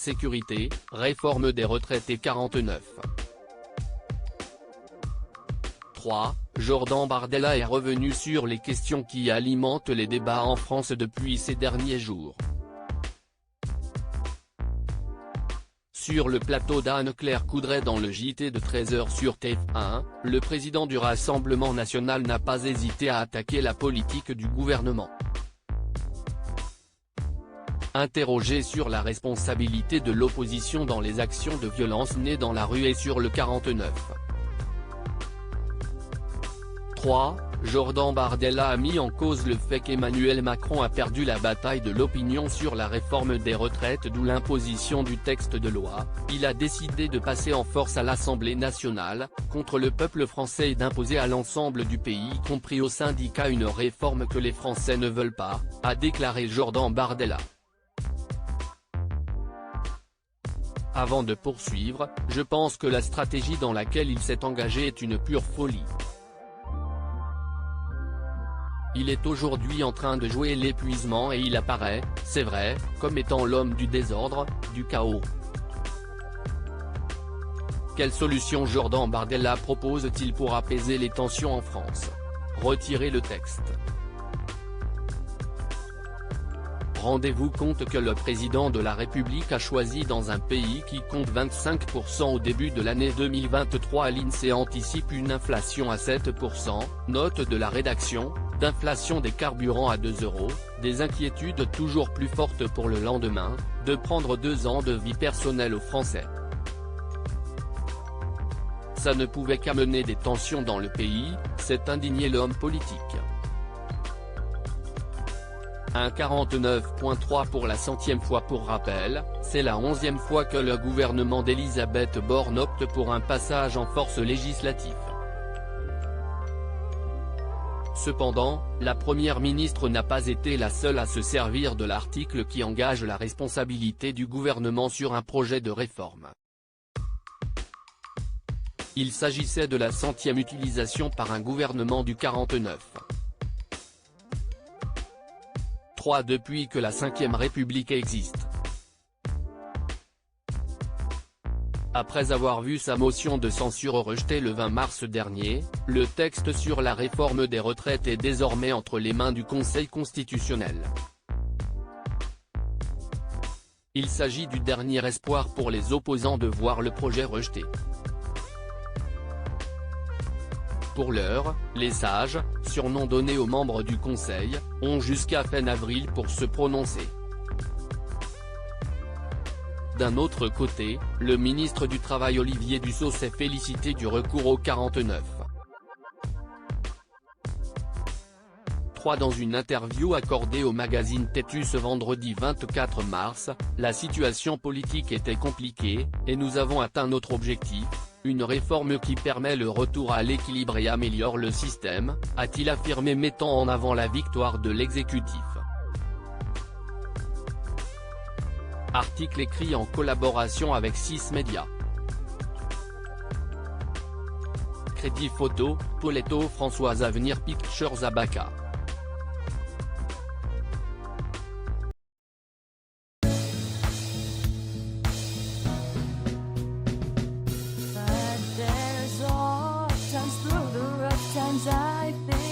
sécurité, réforme des retraites et 49. 3. Jordan Bardella est revenu sur les questions qui alimentent les débats en France depuis ces derniers jours. Sur le plateau d'Anne-Claire Coudray dans le JT de 13h sur TF1, le président du Rassemblement national n'a pas hésité à attaquer la politique du gouvernement. Interrogé sur la responsabilité de l'opposition dans les actions de violence nées dans la rue et sur le 49. 3. Jordan Bardella a mis en cause le fait qu'Emmanuel Macron a perdu la bataille de l'opinion sur la réforme des retraites, d'où l'imposition du texte de loi. Il a décidé de passer en force à l'Assemblée nationale, contre le peuple français, et d'imposer à l'ensemble du pays, y compris aux syndicats, une réforme que les Français ne veulent pas, a déclaré Jordan Bardella. Avant de poursuivre, je pense que la stratégie dans laquelle il s'est engagé est une pure folie. Il est aujourd'hui en train de jouer l'épuisement et il apparaît, c'est vrai, comme étant l'homme du désordre, du chaos. Quelle solution Jordan Bardella propose-t-il pour apaiser les tensions en France? Retirer le texte. Rendez-vous compte que le président de la République a choisi, dans un pays qui compte 25% au début de l'année 2023, l'INSEE anticipe une inflation à 7%, note de la rédaction, d'inflation des carburants à 2 €, des inquiétudes toujours plus fortes pour le lendemain, de prendre 2 ans de vie personnelle aux Français. Ça ne pouvait qu'amener des tensions dans le pays, s'est indigné l'homme politique. Un 49.3 pour la 100e fois. Pour rappel, c'est la 11e fois que le gouvernement d'Elisabeth Borne opte pour un passage en force législatif. Cependant, la première ministre n'a pas été la seule à se servir de l'article qui engage la responsabilité du gouvernement sur un projet de réforme. Il s'agissait de la 100e utilisation par un gouvernement du 49. 3 depuis que la 5e République existe. Après avoir vu sa motion de censure rejetée le 20 mars dernier, le texte sur la réforme des retraites est désormais entre les mains du Conseil constitutionnel. Il s'agit du dernier espoir pour les opposants de voir le projet rejeté. Pour l'heure, les sages, surnom donné aux membres du Conseil, ont jusqu'à fin avril pour se prononcer. D'un autre côté, le ministre du Travail Olivier Dussopt s'est félicité du recours au 49. 3 Dans une interview accordée au magazine Têtu ce vendredi 24 mars, la situation politique était compliquée, et nous avons atteint notre objectif. Une réforme qui permet le retour à l'équilibre et améliore le système, a-t-il affirmé, mettant en avant la victoire de l'exécutif. Article écrit en collaboration avec 6 médias. Crédit photo, Poletto Françoise Avenir Pictures Abaca. Times I think